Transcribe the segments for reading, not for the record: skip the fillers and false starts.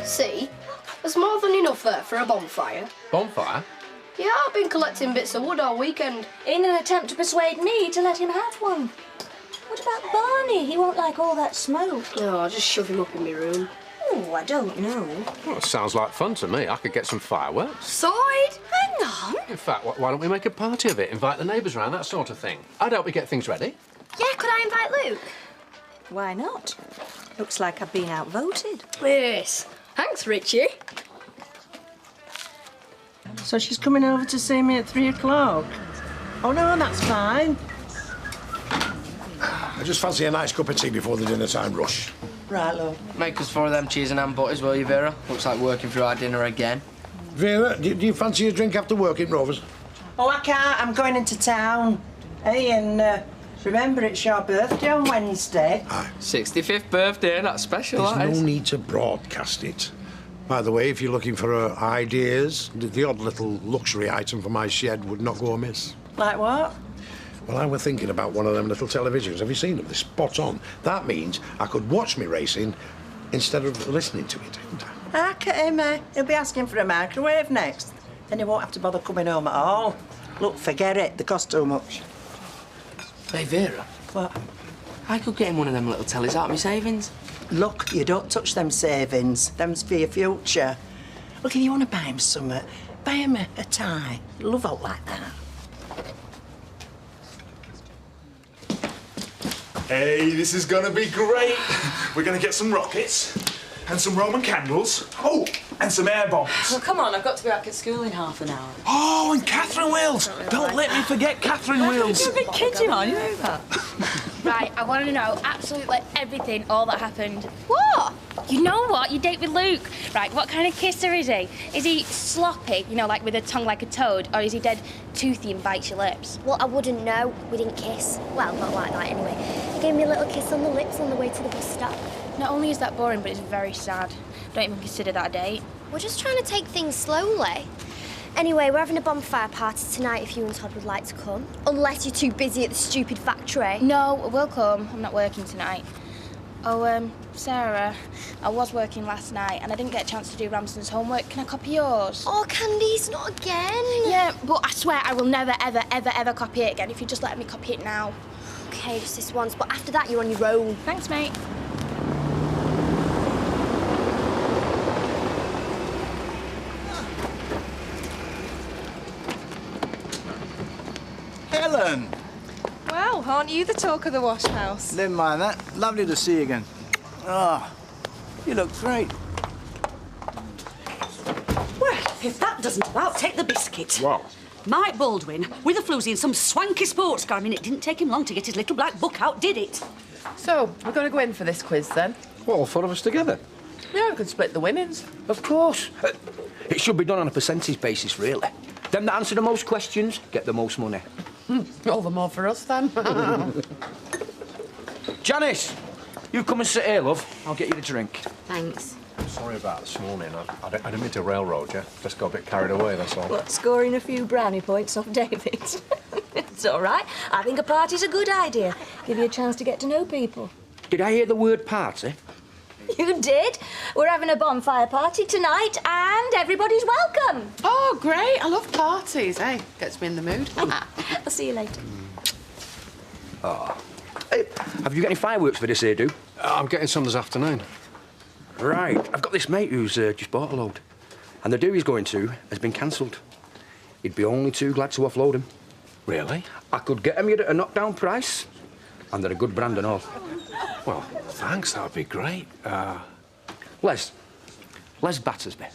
See? There's more than enough there for a bonfire. Bonfire? Yeah, I've been collecting bits of wood all weekend. In an attempt to persuade me to let him have one. What about Barney? He won't like all that smoke. No, I'll just shove him up in my room. Oh, I don't know. Well, it sounds like fun to me. I could get some fireworks. Sorted? Hang on. In fact, why don't we make a party of it? Invite the neighbours round, that sort of thing. I'd help we get things ready. Yeah, could I invite Luke? Why not? Looks like I've been outvoted. Yes. Thanks, Richie. So she's coming over to see me at 3 o'clock? Oh, no, that's fine. I just fancy a nice cup of tea before the dinner time rush. Right, love. Make us 4 of them cheese and ham butties, will you, Vera? Looks like working through our dinner again. Vera, do you fancy a drink after work in Rovers? Oh, I can't. I'm going into town. Hey, and remember, it's your birthday on Wednesday. Aye. 65th birthday, that's special, There's that no is. need to broadcast it. By the way, if you're looking for ideas, the odd little luxury item for my shed would not go amiss. Like what? Well, I was thinking about one of them little televisions. Have you seen them? They're spot on. That means I could watch me racing instead of listening to it. Look at him, eh? He'll be asking for a microwave next. Then he won't have to bother coming home at all. Look, forget it. They cost too much. Hey, Vera, What? I could get him one of them little tellies out of my savings. Look, you don't touch them savings. Them's for your future. Look, if you want to buy him something, buy him a tie. Love out like that. Hey, this is gonna be great. We're gonna get some rockets and some Roman candles. Oh, and some air bombs. Well, come on, I've got to be back at school in half an hour. Oh, and Catherine Wheels. Don't let me forget Catherine Wheels. You're a big kid, you are, you know that. Right, I want to know absolutely everything, all that happened. What? You know what? You date with Luke. Right, what kind of kisser is he? Is he sloppy, you know, like with a tongue like a toad? Or is he dead toothy and bites your lips? Well, I wouldn't know. We didn't kiss. Well, not like that anyway. He gave me a little kiss on the lips on the way to the bus stop. Not only is that boring, but it's very sad. Don't even consider that a date. We're just trying to take things slowly. Anyway, we're having a bonfire party tonight if you and Todd would like to come. Unless you're too busy at the stupid factory. No, we'll come. I'm not working tonight. Oh, Sarah, I was working last night and I didn't get a chance to do Ramson's homework. Can I copy yours? Oh, Candice, not again. Yeah, but I swear I will never, ever, ever, ever copy it again if you just let me copy it now. Okay, just this once, but after that you're on your own. Thanks, mate. Helen! Well, aren't you the talk of the wash house? Never mind that. Lovely to see you again. Ah, you look great. Well, if that doesn't about take the biscuit. What? Mike Baldwin with a floozy in some swanky sports car. I mean, it didn't take him long to get his little black book out, did it? So, we're going to go in for this quiz then? Well, all 4 of us together. Yeah, we could split the winnings. Of course. It should be done on a percentage basis, really. Them that answer the most questions get the most money. All the more for us then. Janice, you come and sit here, love. I'll get you a drink. Thanks. Sorry about this morning. I didn't mean to railroad you. Just got a bit carried away, that's all. What, scoring a few brownie points off David? It's all right. I think a party's a good idea. Give you a chance to get to know people. Did I hear the word party? You did. We're having a bonfire party tonight and everybody's welcome. Oh, great. I love parties. Hey, gets me in the mood. I'll see you later. Oh. Hey, have you got any fireworks for this here, do? I'm getting some this afternoon. Right. I've got this mate who's just bought a load. And the do he's going to has been cancelled. He'd be only too glad to offload him. Really? I could get him here at a knockdown price. And they're a good brand and all. Well, thanks. That would be great. Les Battersby.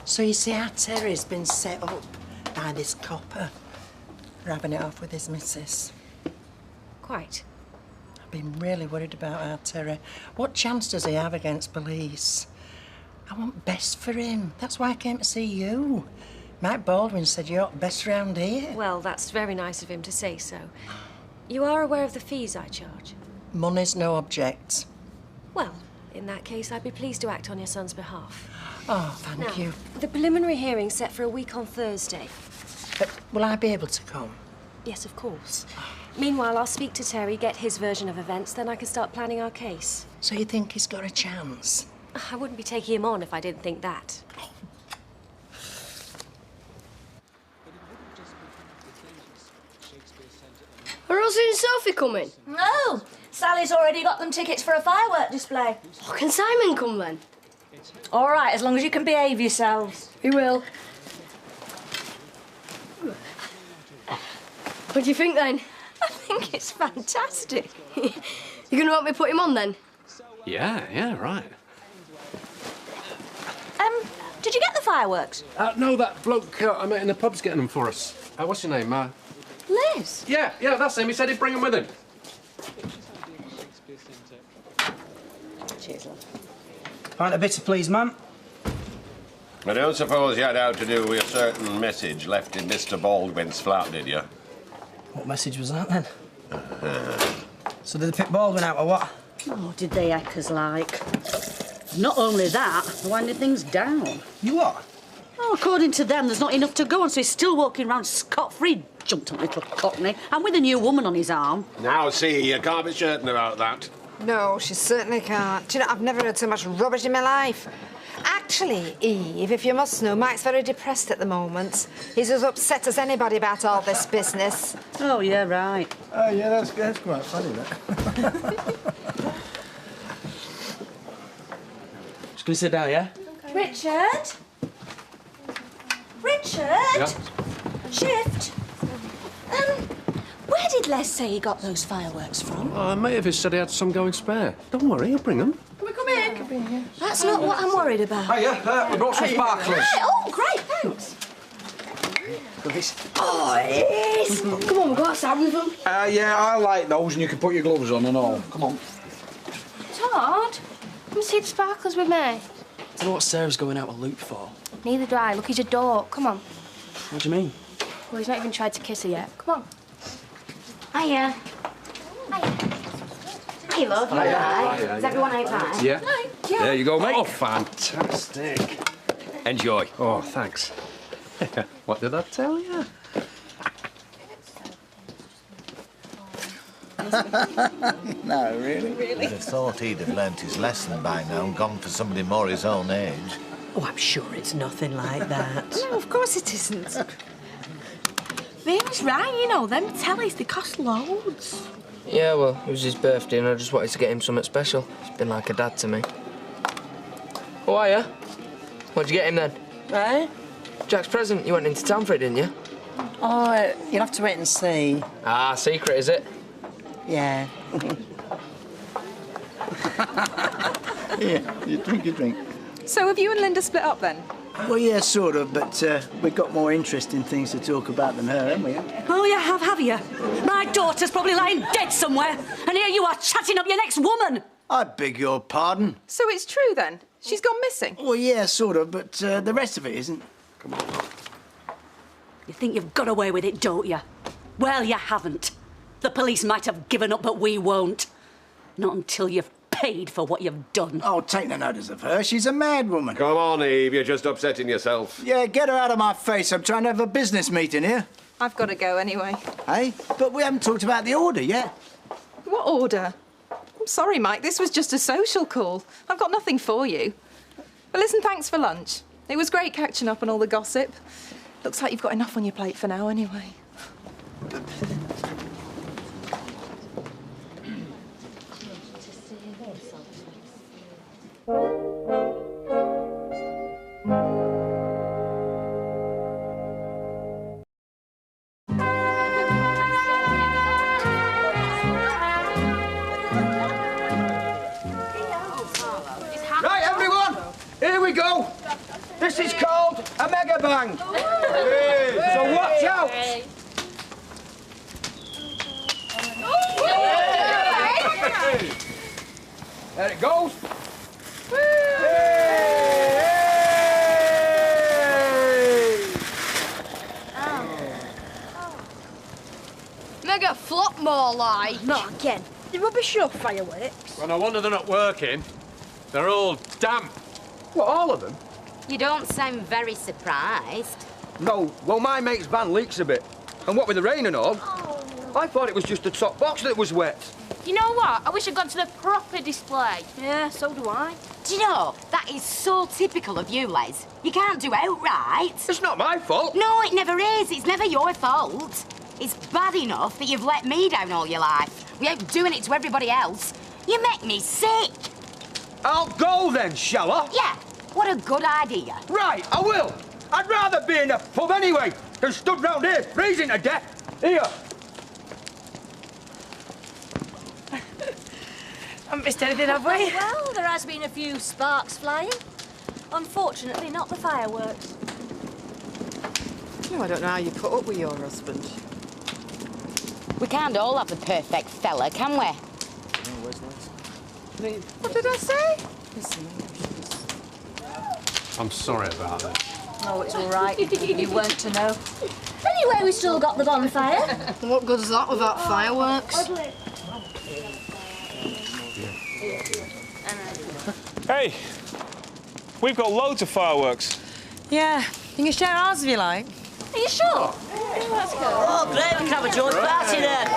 So you see, our terry's been set up by this copper. We're having it off with his missus. Quite. I've been really worried about our terry. What chance does he have against police? I want best for him. That's why I came to see you. Mike Baldwin said you're best round here. Well, that's very nice of him to say so. You are aware of the fees I charge? Money's no object. Well, in that case, I'd be pleased to act on your son's behalf. Oh, thank Now, you. The preliminary hearing's set for a week on Thursday. Will I be able to come? Yes, of course. Meanwhile, I'll speak to Terry, get his version of events, then I can start planning our case. So you think he's got a chance? I wouldn't be taking him on if I didn't think that. Are Rosie and Sophie coming? No, Sally's already got them tickets for a firework display. Oh, can Simon come then? All right, as long as you can behave yourselves. He will. What do you think then? I think it's fantastic. You're going to help me put him on then? Yeah, right. Did you get the fireworks? No, that bloke I met in the pub's getting them for us. What's your name, Liz. Yeah, that's him. He said he'd bring them with him. Cheers, love. Pint of bitter, please, ma'am. I don't suppose you had out to do with a certain message left in Mr. Baldwin's flat, did you? What message was that, then? So did they pick Baldwin out, or what? Oh, did they heck us like? Not only that, they're winding things down. You what? Oh, according to them, there's not enough to go on, so he's still walking around scot-free, jumped up little cockney, and with a new woman on his arm. Now, see, you can't be certain about that. No, she certainly can't. Do you know, I've never heard so much rubbish in my life. Actually, Eve, if you must know, Mike's very depressed at the moment. He's as upset as anybody about all this business. Oh, yeah, right. Oh, yeah, that's quite funny, that. Just gonna sit down, yeah? Richard? Richard? Yeah? Shift. Where did Les say he got those fireworks from? A mate of his said he had some going spare. Don't worry, he'll bring them. Can we come in? That's not what I'm worried about. Hiya, we brought some sparklers. Right, oh, great, thanks. Oh, yes! Come on, we've got to start with them. Yeah, I like those, and you can put your gloves on and all. Come on. Todd, come see the sparklers with me. I don't know what Sarah's going out with Luke for. Neither do I. Look, he's a dork. Come on. What do you mean? Well, he's not even tried to kiss her yet. Come on. Hiya. Hey, love, you all right? Is everyone okay? Yeah. Yeah. There you go, mate. Oh, fantastic. Enjoy. Oh, thanks. What did I tell you? No, really? I'd have thought he'd have learnt his lesson by now and gone for somebody more his own age. Oh, I'm sure it's nothing like that. No, of course it isn't. Vera's right, you know, them tellies, they cost loads. Yeah, well, it was his birthday and I just wanted to get him something special. He's been like a dad to me. How are you? What'd you get him then? Eh? Jack's present. You went into town for it, didn't you? Oh, you'll have to wait and see. Ah, secret, is it? Yeah. Yeah, you drink. So have you and Linda split up then? Well, yeah, sort of, but we've got more interesting things to talk about than her, haven't we? Oh, you have you? My daughter's probably lying dead somewhere, and here you are chatting up your next woman. I beg your pardon. So it's true then? She's gone missing? Well, yeah, sort of, but the rest of it isn't. Come on. You think you've got away with it, don't you? Well, you haven't. The police might have given up, but we won't. Not until you've paid for what you've done. Oh, take no notice of her. She's a mad woman. Come on, Eve, you're just upsetting yourself. Yeah, get her out of my face. I'm trying to have a business meeting here. I've got to go anyway. Hey, but we haven't talked about the order yet. What order? I'm sorry, Mike, this was just a social call. I've got nothing for you. But listen, thanks for lunch. It was great catching up on all the gossip. Looks like you've got enough on your plate for now anyway. Right, everyone, here we go. This is called a mega bang. So watch out. There it goes. Mega flop more like. Not again. The rubbish your fireworks. Well, no wonder they're not working. They're all damp. What, all of them? You don't sound very surprised. No, well, my mate's van leaks a bit. And what with the rain and all? I thought it was just the top box that was wet. You know what? I wish I'd gone to the proper display. Yeah, so do I. Do you know, that is so typical of you, Les. You can't do outright. It's not my fault. No, it never is. It's never your fault. It's bad enough that you've let me down all your life without doing it to everybody else. You make me sick. I'll go then, shall I? Yeah, what a good idea. Right, I will. I'd rather be in a pub anyway than stood round here freezing to death. Here. Haven't missed anything, have we? Well, there has been a few sparks flying. Unfortunately, not the fireworks. No, I don't know how you put up with your husband. We can't all have the perfect fella, can we? What did I say? I'm sorry about that. No, it's all right. You weren't to know. Anyway, we still got the bonfire. What good is that without fireworks? Hey, we've got loads of fireworks. Yeah, you can share ours if you like. Are you sure? Let's go. Oh, great, we can have a joint party then.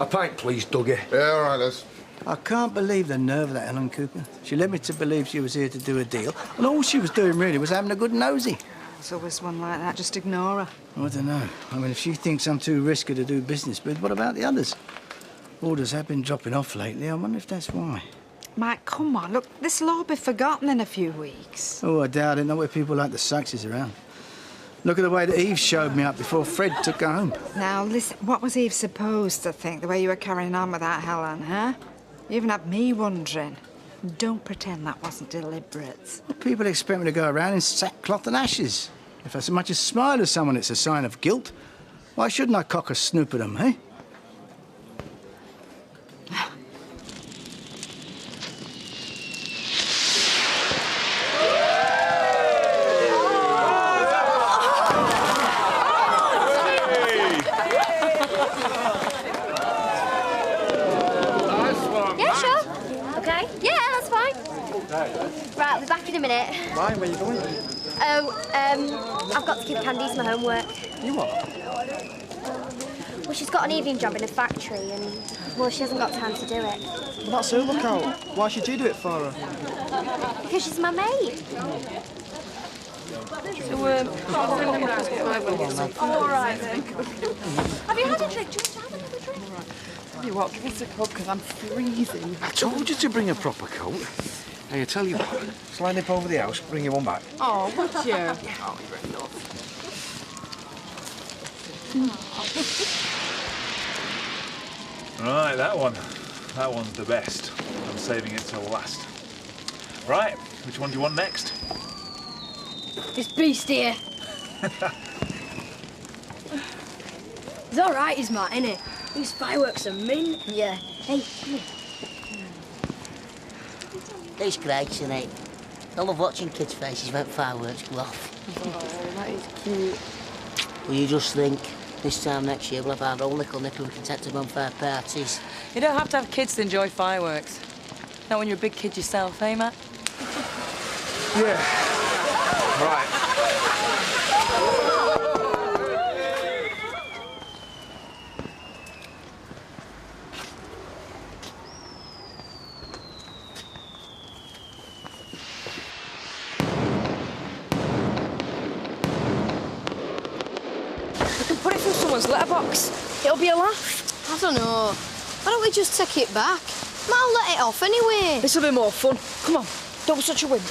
A pint, please, Dougie. Yeah, all right, Les. I can't believe the nerve of that Ellen Cooper. She led me to believe she was here to do a deal, and all she was doing really was having a good nosy. There's always one like that, just ignore her. I don't know. I mean, if she thinks I'm too risky to do business with, what about the others? Orders have been dropping off lately. I wonder if that's why. Mike, come on, look, this'll all be forgotten in a few weeks. Oh, I doubt it. Not with people like the Saxes around. Look at the way that Eve showed me up before Fred took her home. Now, listen, what was Eve supposed to think, the way you were carrying on with that Helen, huh? You even had me wondering. Don't pretend that wasn't deliberate. Well, people expect me to go around in sackcloth and ashes. If I so much as smile at someone, it's a sign of guilt. Why shouldn't I cock a snoop at them, eh? Right, I'll be back in a minute. Why? Where are you going? Oh, I've got to give Candice my homework. You what? Well, she's got an evening job in a factory and, well, she hasn't got time to do it. Well, that's her lookout. Why should you do it for her? Because she's my mate. So, all right, then. Have you had a drink? Do you want to have another drink? Tell you what, give us a cup, because I'm freezing. I told you to bring a proper coat. Hey, I tell you what, shall I nip over the house, bring you one back? Oh, would you? Oh, you're enough. Right, that one. That one's the best. I'm saving it till last. Right, which one do you want next? This beast here. He's all right, he's Matt, innit? These fireworks are mint. Yeah. Hey, come here. These Greg's, innit? I love watching kids' faces when fireworks go off. Oh, that is cute. Well, you just think this time next year we'll have our own little nipper we can take to bonfire parties. You don't have to have kids to enjoy fireworks. Not when you're a big kid yourself, eh, Matt? Yeah. Right. We can put it through someone's letterbox. It'll be a laugh. I don't know. Why don't we just take it back? I'll let it off anyway. This'll be more fun. Come on, don't be such a wimp.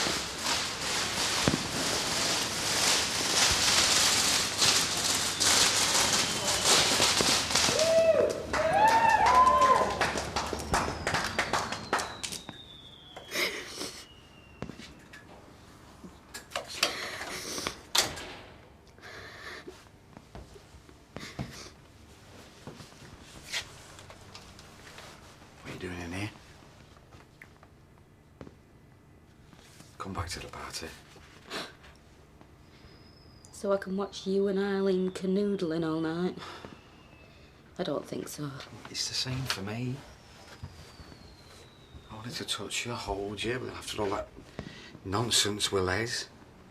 What are you doing in here? Come back to the party. So I can watch you and Eileen canoodling all night? I don't think so. It's the same for me. I wanted to touch you, hold you, but after all that nonsense with Les,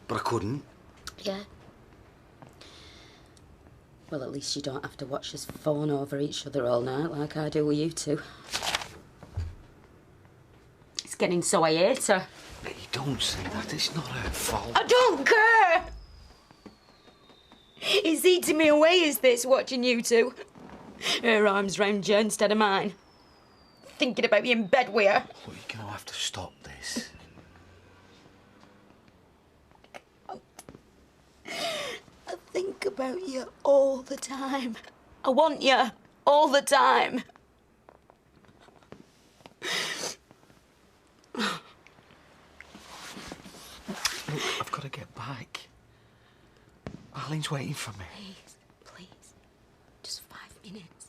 but I couldn't. Yeah. Well, at least you don't have to watch us fawn over each other all night like I do with you two. It's getting so I hate her. Hey, don't say that. It's not her fault. I don't care! It's eating me away, is this, watching you two? Her arms round you instead of mine. Thinking about you in bed with her. Look, you're going to have to stop this. I think about you all the time. I want you all the time. Look, I've got to get back. Arlene's waiting for me. Please, please. Just 5 minutes.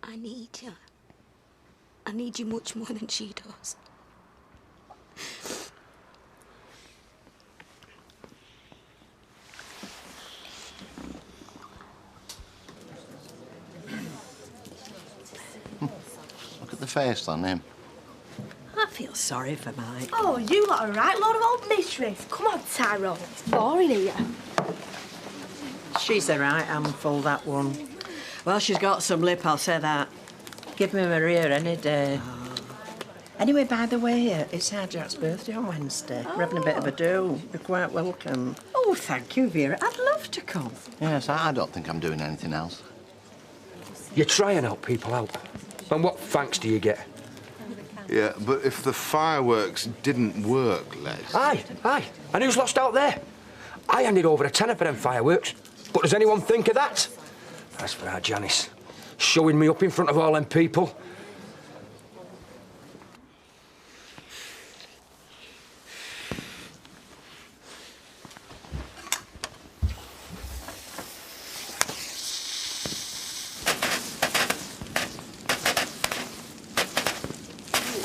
I need you. I need you much more than she does. Look at the face on him. I feel sorry for Mike. Oh, you lot are right, load of old mysteries. Come on, Tyrone. It's boring here. She's the right handful, that one. Well, she's got some lip, I'll say that. Give me Maria any day. Anyway, by the way, it's our Jack's birthday on Wednesday. We're having a bit of a do. You're quite welcome. Oh, thank you, Vera. I'd love to come. Yes, I don't think I'm doing anything else. You try and help people out. And what thanks do you get? Yeah, but if the fireworks didn't work, Les... Aye. And who's lost out there? I handed over a tenner for them fireworks. But does anyone think of that? As for our Janice, showing me up in front of all them people.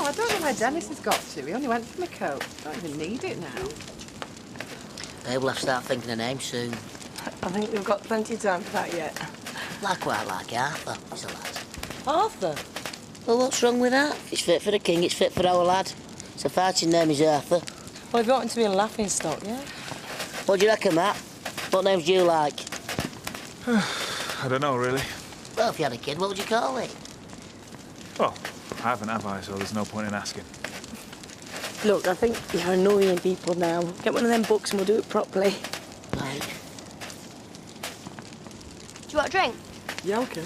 I don't know where Dennis has got to. He only went for my coat. I don't even need it now. They will have to start thinking of names soon. I think we've got plenty of time for that yet. Like quite like Arthur, he's a lad. Arthur? Well, what's wrong with that? If it's fit for the king, it's fit for our lad. It's a fighting name, is Arthur. Well, he got him to be a laughing stock, yeah? What do you reckon, Matt? What names do you like? I don't know, really. Well, if you had a kid, what would you call it? Well, I haven't, have I? So there's no point in asking. Look, I think you're annoying people now. Get one of them books and we'll do it properly. Right. Do you want a drink? Yeah, OK.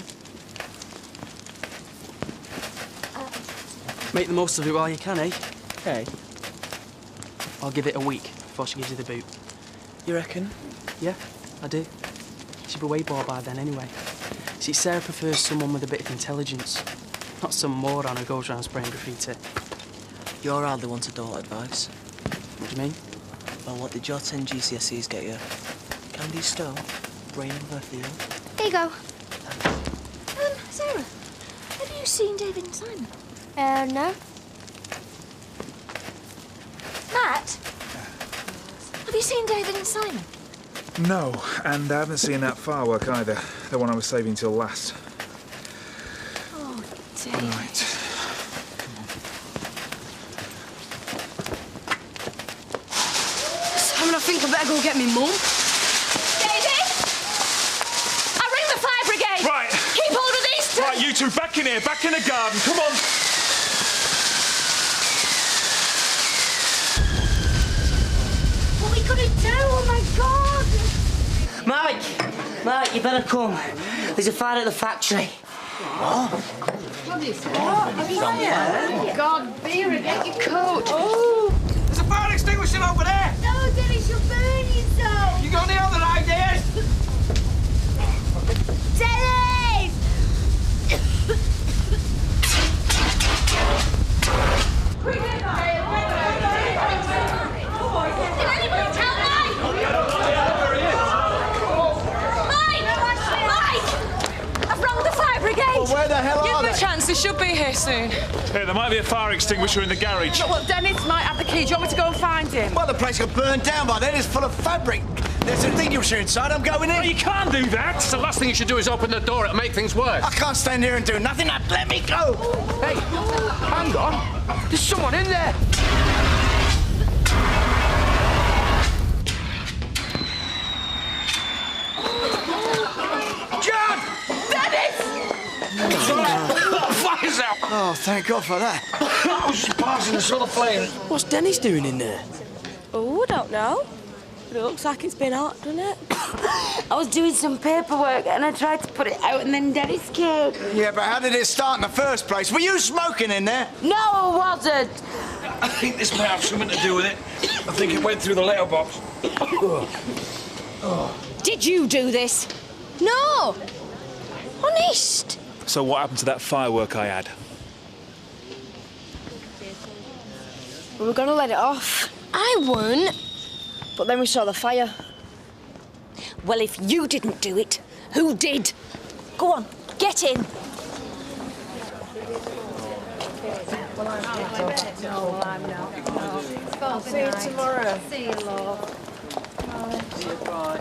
Make the most of it while you can, eh? Hey. I'll give it a week before she gives you the boot. You reckon? Yeah, I do. She'll be way bored by then anyway. See, Sarah prefers someone with a bit of intelligence, not some moron who goes around spraying graffiti. You're hardly one to daughter advice. What do you mean? Well, what did your 10 GCSEs get you? Candy Stone, Brain of Earthfield. Here you go. Sarah, have you seen David and Simon? No. Matt? Have you seen David and Simon? No, and I haven't seen that firework either. The one I was saving till last. Oh, dear. Right. Simon, I think I better go get me mum. David! I'll ring the fire brigade! Right. Keep hold of these two! Right, you two, back in here, back in the garden. Come on. What are we gonna do? Oh, my God! Mike, you better come. There's a fire at the factory. What do you say? Oh, God, Vera, get your coat. Oh! There's a fire extinguisher over there! No, Dennis, you'll burn yourself! You got any other ideas? Dennis! Did anybody tell Mike? Mike! I've rung the fire brigade! Well, where the hell Give are them they? a chance, they should be here soon. Here, there might be a fire extinguisher in the garage. Well, Dennis might have the key. Do you want me to go and find him? Well, the place got burned down by then. It's full of fabric. There's a extinguisher inside. I'm going in. Oh, you can't do that. The last thing you should do is open the door. It'll make things worse. I can't stand here and do nothing. Now, let me go. Hey, hang on. There's someone in there. Fire's out! Oh, thank God for that. I was just passing the solar flame. What's Dennis doing in there? Oh, I don't know. But it looks like it's been hot, doesn't it? I was doing some paperwork and I tried to put it out and then Dennis came. Yeah, but how did it start in the first place? Were you smoking in there? No, I wasn't. I think this may have something to do with it. I think it went through the letterbox. Did you do this? No. Honest. So what happened to that firework I had? We were gonna let it off. I weren't. But then we saw the fire. Well, if you didn't do it, who did? Go on, get in. See you tomorrow. See you, love. See you, bye.